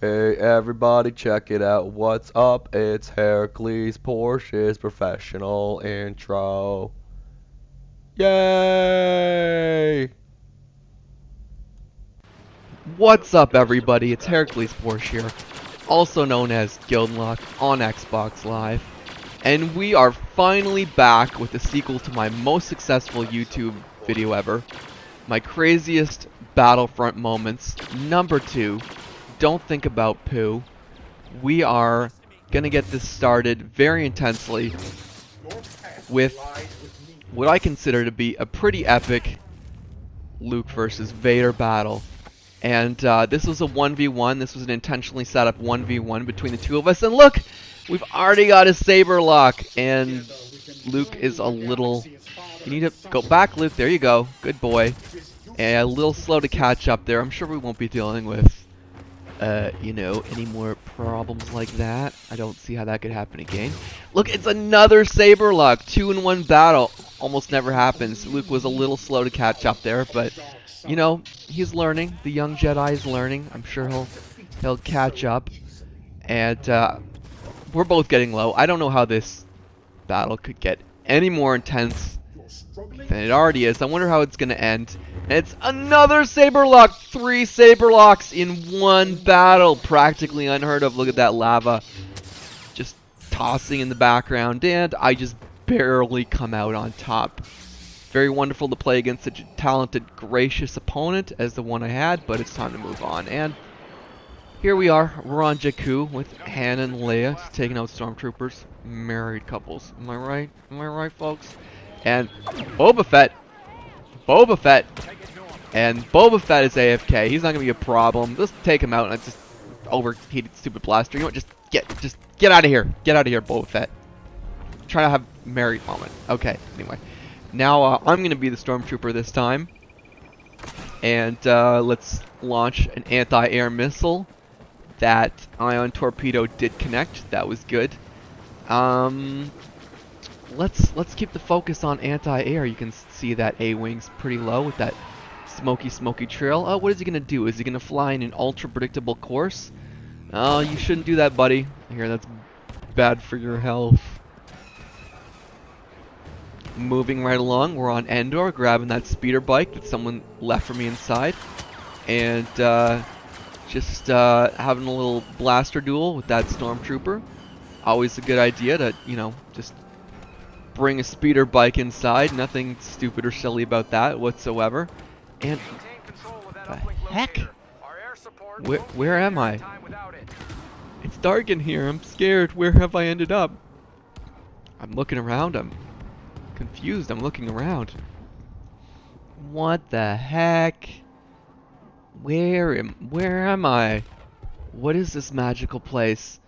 Hey everybody, check it out. What's up? It's Heracles, Porsche's professional intro. Yay! What's up, everybody? It's Heracles Porsche here, also known as Guildlock on Xbox Live, and we are finally back with the sequel to my most successful YouTube video ever, my craziest Battlefront moments, number 2, Don't Think About Poo. We are gonna get this started very intensely with what I consider to be a pretty epic Luke versus Vader battle. And this was a 1v1. This was an intentionally set up 1v1 between the two of us. And look, we've already got a Saber lock. And Luke is a little... You need to go back, Luke. There you go. Good boy. And a little slow to catch up there. I'm sure we won't be dealing with, you know, any more problems like that. I don't see how that could happen again. Look, it's another Saber lock. 2-in-1 battle. Almost never happens. Luke was a little slow to catch up there, but... You know, he's learning. The young Jedi is learning. I'm sure he'll catch up. And we're both getting low. I don't know how this battle could get any more intense than it already is. I wonder how it's gonna end. And it's another Saber lock. 3 Saber locks in one battle. Practically unheard of. Look at that lava just tossing in the background. And I just barely come out on top. Very wonderful to play against such a talented, gracious opponent as the one I had, but it's time to move on. And here we are. We're on Jakku with Han and Leia taking out stormtroopers. Married couples. Am I right? Am I right, folks? And Boba Fett. Boba Fett. And Boba Fett is AFK. He's not going to be a problem. Let's take him out and just overheated stupid blaster. You know what? Just get out of here. Get out of here, Boba Fett. Try to have a married moment. Okay, anyway. Now, I'm going to be the stormtrooper this time, and let's launch an anti-air missile. That ion torpedo did connect. That was good. Let's keep the focus on anti-air. You can see that A-wing's pretty low with that smoky trail. Oh, what is he going to do? Is he going to fly in an ultra-predictable course? Oh, you shouldn't do that, buddy. Here, that's bad for your health. Moving right along, we're on Endor, grabbing that speeder bike that someone left for me inside, and just having a little blaster duel with that stormtrooper. Always a good idea to, you know, just bring a speeder bike inside. Nothing stupid or silly about that whatsoever. And the heck? Where am I? It's dark in here. I'm scared. Where have I ended up? I'm looking around. I'm confused. I'm looking around. What the heck? Where am I? What is this magical place?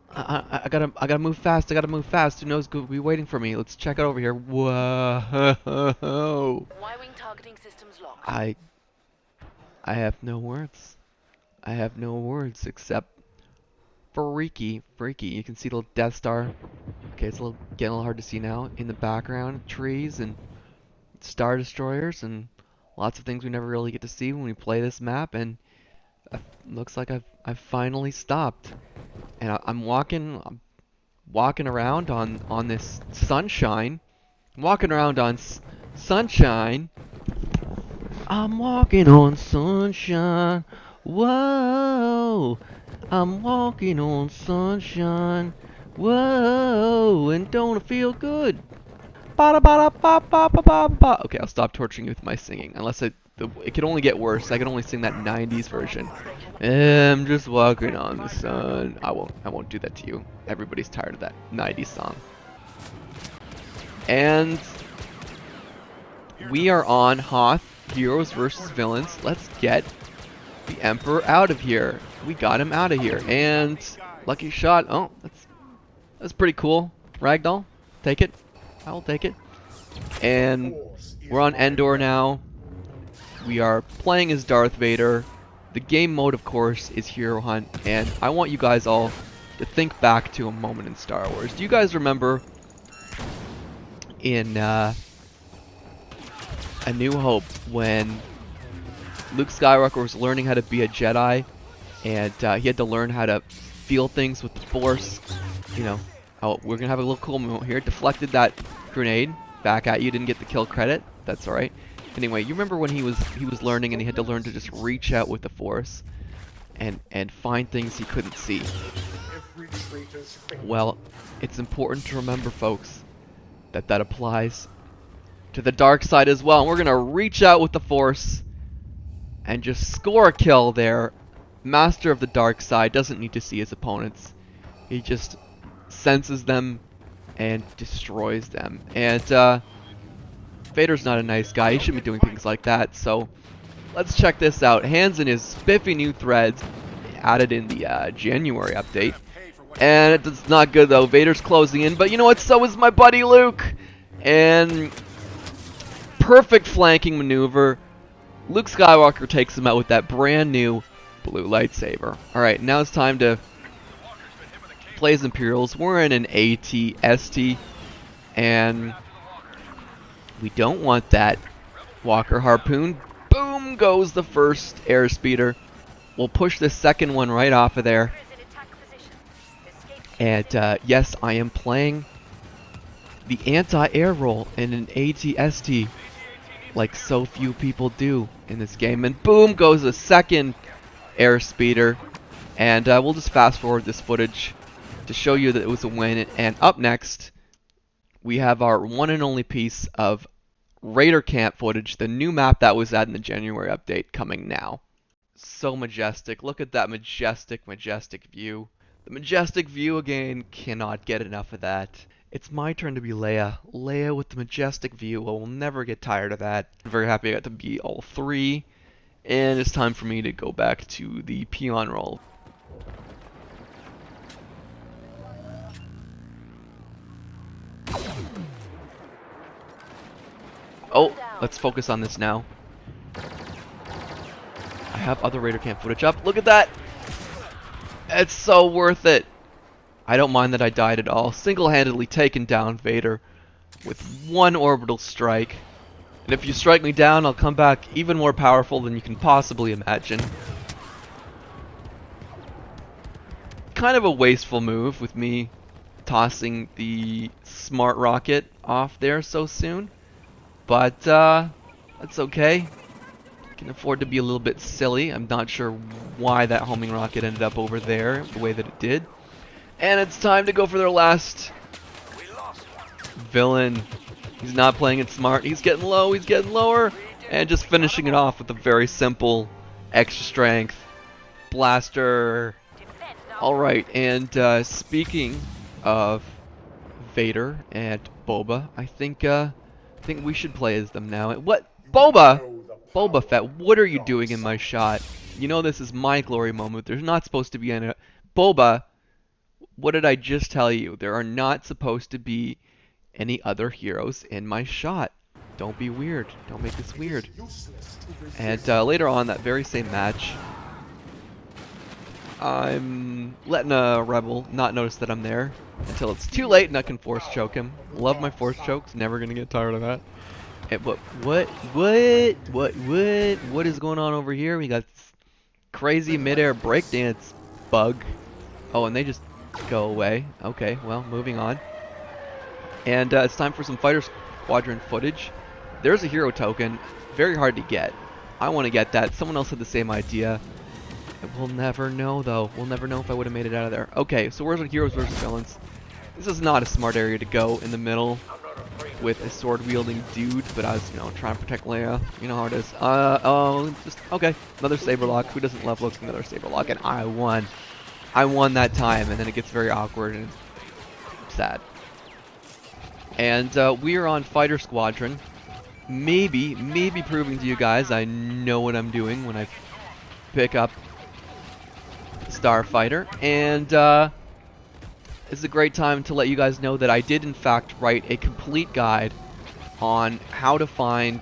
I gotta move fast. I gotta move fast. Who knows could be waiting for me? Let's check it over here. Whoa! Y-wing targeting systems locked. I have no words. I have no words except freaky. You can see the little Death Star. Okay, it's getting a little hard to see now. In the background, trees and Star Destroyers and lots of things we never really get to see when we play this map. And looks like I've finally stopped. And I'm walking around on this sunshine. I'm walking around on sunshine. I'm walking on sunshine. Whoa! I'm walking on sunshine. Whoa! And don't it feel good? Ba ba ba ba ba ba ba. Okay, I'll stop torturing you with my singing. Unless it could only get worse. I can only sing that 90s version. I'm just walking on the sun. I won't do that to you. Everybody's tired of that 90s song. And we are on Hoth, Heroes versus Villains. Let's get the Emperor out of here. We got him out of here. And lucky shot. Oh, that's pretty cool. Ragdoll, take it. I will take it. And we're on Endor now. We are playing as Darth Vader. The game mode, of course, is Hero Hunt. And I want you guys all to think back to a moment in Star Wars. Do you guys remember in A New Hope when Luke Skywalker was learning how to be a Jedi and he had to learn how to feel things with the Force. You know, oh, we're gonna have a little cool moment here. Deflected that grenade back at you. Didn't get the kill credit. That's all right. Anyway, you remember when he was learning and he had to learn to just reach out with the Force and find things he couldn't see. Well, it's important to remember, folks, that applies to the dark side as well. And we're gonna reach out with the Force and just score a kill there. Master of the dark side doesn't need to see his opponents. He just senses them and destroys them. And Vader's not a nice guy. He shouldn't be doing things like that. So let's check this out. Hands in his spiffy new threads added in the January update. And it's not good though. Vader's closing in, but you know what? So is my buddy Luke. And perfect flanking maneuver. Luke Skywalker takes him out with that brand new Blue Lightsaber. Alright, now it's time to play as Imperials. We're in an AT-AT, and we don't want that Walker Harpoon. Boom goes the first airspeeder. We'll push the second one right off of there. And yes, I am playing the anti-air roll in an AT-ST like so few people do in this game. And boom goes a second airspeeder. And we'll just fast forward this footage to show you that it was a win. And up next, we have our one and only piece of Raider Camp footage, the new map that was added in the January update, coming now. So majestic. Look at that majestic view. The majestic view again, cannot get enough of that. It's my turn to be Leia. Leia with the majestic view. I will never get tired of that. I'm very happy I got to be all three. And it's time for me to go back to the peon role. Oh, let's focus on this now. I have other Raider Camp footage up. Look at that! It's so worth it. I don't mind that I died at all. Single-handedly taken down Vader with one orbital strike. And if you strike me down, I'll come back even more powerful than you can possibly imagine. Kind of a wasteful move with me tossing the smart rocket off there so soon. But that's okay. Can afford to be a little bit silly. I'm not sure why that homing rocket ended up over there the way that it did. And it's time to go for their last villain. He's not playing it smart. He's getting low. He's getting lower. And just finishing it off with a very simple extra strength blaster. Alright, and speaking of Vader and Boba, I think we should play as them now. What? Boba? Boba Fett, what are you doing in my shot? You know this is my glory moment. There's not supposed to be any... Boba, what did I just tell you? There are not supposed to be any other heroes in my shot. Don't be weird. Don't make this weird. And later on, that very same match, I'm letting a rebel not notice that I'm there until it's too late and I can force choke him. Love my force chokes. Never gonna get tired of that. And, but what is going on over here? We got this crazy midair breakdance bug. Oh, and they just go away. Okay, well, moving on. And it's time for some fighter squadron footage. There's a hero token. Very hard to get. I want to get that. Someone else had the same idea. We'll never know, though. We'll never know if I would have made it out of there. Okay, so where's our heroes versus villains? This is not a smart area to go in the middle with a sword-wielding dude, but I was, you know, trying to protect Leia. You know how it is. Okay, another saber lock. Who doesn't love looking another saber lock? And I won. I won that time, and then it gets very awkward and sad. And we are on Fighter Squadron. Maybe proving to you guys I know what I'm doing when I pick up Starfighter. And it's a great time to let you guys know that I did in fact write a complete guide on how to find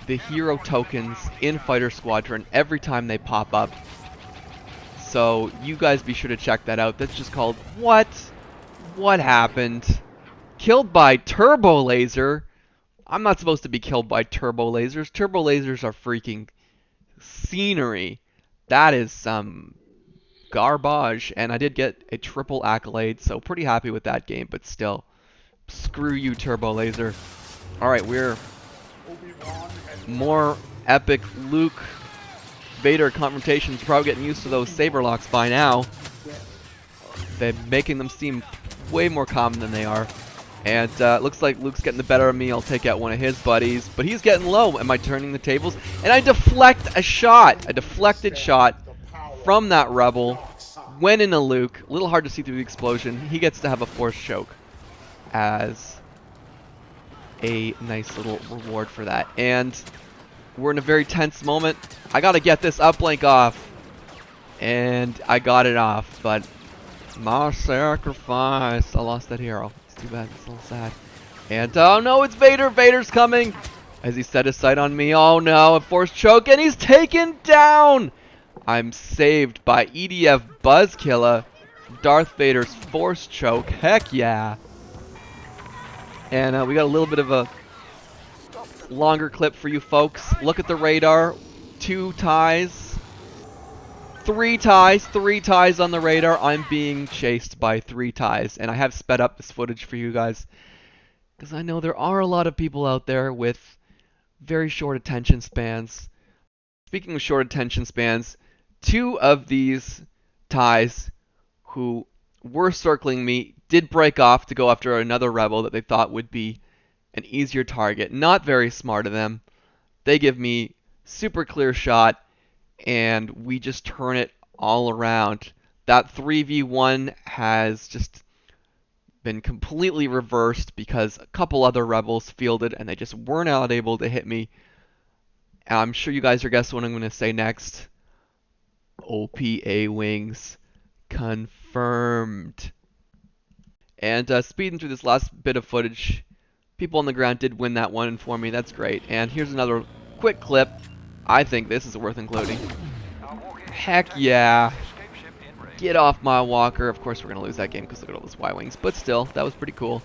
the hero tokens in Fighter Squadron every time they pop up. So you guys be sure to check that out. That's just called What Happened? Killed by Turbo Laser? I'm not supposed to be killed by turbo lasers. Turbo lasers are freaking scenery. That is some garbage, and I did get a triple accolade, so pretty happy with that game, but still, screw you, Turbo Laser. Alright, we're more epic Luke Vader confrontations. Probably getting used to those saber locks by now. They're making them seem way more common than they are. And looks like Luke's getting the better of me. I'll take out one of his buddies, but he's getting low. Am I turning the tables? And I deflect a shot, a deflected shot from that rebel. Went into Luke. A little hard to see through the explosion. He gets to have a force choke as a nice little reward for that. And we're in a very tense moment. I gotta get this uplink off. And I got it off, but my sacrifice. I lost that hero. It's too bad. It's a little sad. And oh no, it's Vader. Vader's coming. As he set his sight on me. Oh no, a force choke, and he's taken down. I'm saved by EDF Buzzkilla. Darth Vader's force choke. Heck yeah. And we got a little bit of a longer clip for you folks. Look at the radar. 2 ties. 3 ties. 3 ties on the radar. I'm being chased by 3 ties. And I have sped up this footage for you guys, because I know there are a lot of people out there with very short attention spans. Speaking of short attention spans, 2 of these ties who were circling me did break off to go after another rebel that they thought would be an easier target. Not very smart of them. They give me super clear shot, and we just turn it all around. That 3v1 has just been completely reversed because a couple other rebels fielded and they just weren't out able to hit me. And I'm sure you guys are guessing what I'm going to say next. OP A-wings confirmed. And speeding through this last bit of footage, people on the ground did win that one for me. That's great. And here's another quick clip. I think this is worth including. Heck yeah. Get off my walker. Of course we're going to lose that game because look at all those Y-wings. But still, that was pretty cool.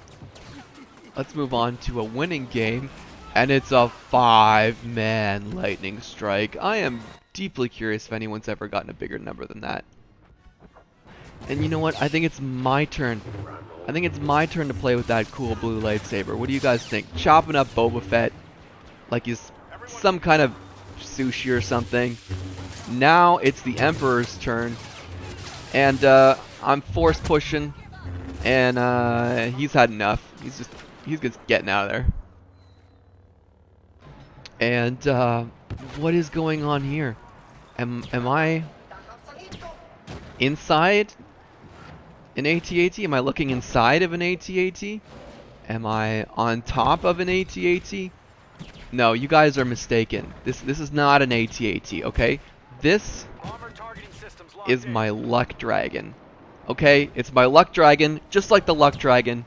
Let's move on to a winning game. And it's a 5-man lightning strike. I am deeply curious if anyone's ever gotten a bigger number than that. And you know what? I think it's my turn. I think it's my turn to play with that cool blue lightsaber. What do you guys think? Chopping up Boba Fett like he's some kind of sushi or something. Now it's the Emperor's turn. And I'm force pushing. And he's had enough. He's just getting out of there. And what is going on here? Am I inside an AT-AT? Am I looking inside of an AT-AT? Am I on top of an AT-AT? No, you guys are mistaken. This is not an AT-AT, okay? This is my luck dragon. Okay? It's my luck dragon, just like the luck dragon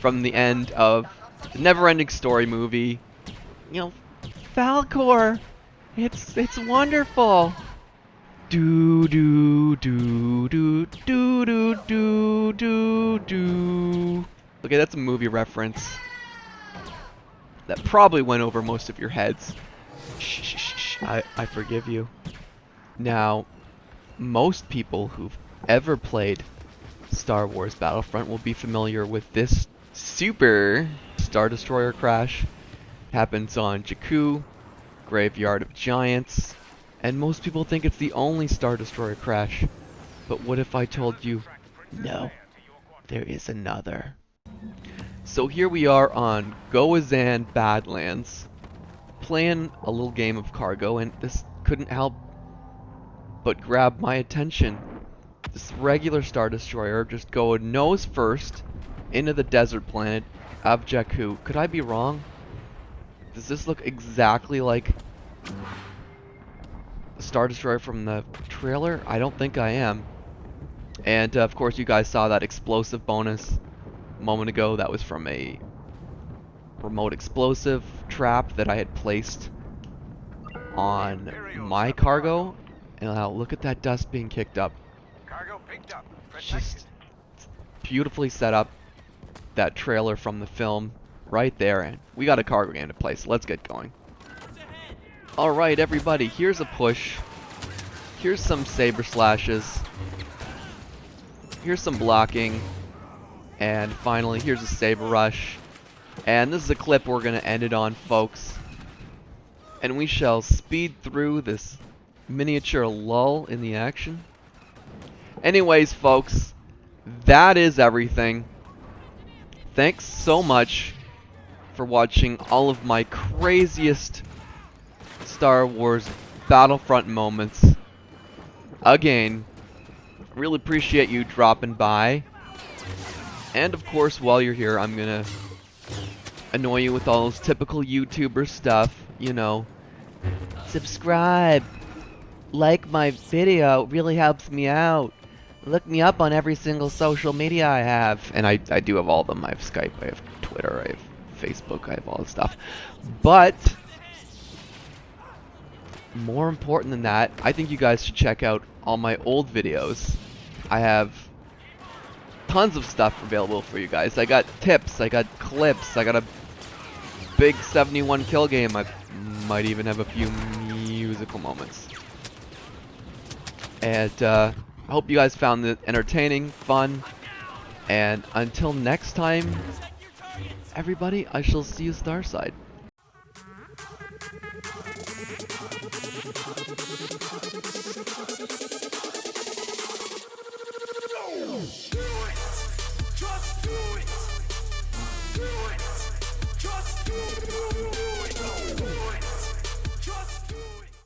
from the end of the Neverending Story movie. You know, Falcor. It's wonderful. Do do do do do do do do do. Okay, that's a movie reference that probably went over most of your heads. Shh, shh, shh, shh. I forgive you. Now, most people who've ever played Star Wars Battlefront will be familiar with this super Star Destroyer crash. Happens on Jakku, Graveyard of Giants, and most people think it's the only Star Destroyer crash. But what if I told you, no, there is another? So here we are on Goazan Badlands, playing a little game of cargo, and this couldn't help but grab my attention. This regular Star Destroyer just going nose first into the desert planet of Jakku. Could I be wrong? Does this look exactly like the Star Destroyer from the trailer? I don't think I am. And of course you guys saw that explosive bonus a moment ago. That was from a remote explosive trap that I had placed on my cargo. And now look at that dust being kicked up. Just beautifully set up. That trailer from the film right there, and we got a cargo game to play, so let's get going. Alright everybody, here's a push Here's some saber slashes. Here's some blocking. And finally, here's a saber rush. And this is a clip we're going to end it on, folks. And we shall speed through this miniature lull in the action. Anyways, folks, that is everything. Thanks so much for watching all of my craziest Star Wars Battlefront moments. Again, really appreciate you dropping by. And of course, while you're here, I'm gonna annoy you with all those typical YouTuber stuff, you know. Subscribe, like my video, it really helps me out. Look me up on every single social media I have. And I do have all of them. I have Skype, I have Twitter, I have Facebook, I have all this stuff. But more important than that, I think you guys should check out all my old videos. I have tons of stuff available for you guys. I got tips, I got clips, I got a big 71 kill game. I might even have a few musical moments. And I hope you guys found it entertaining, fun, and until next time, everybody, I shall see you Starside.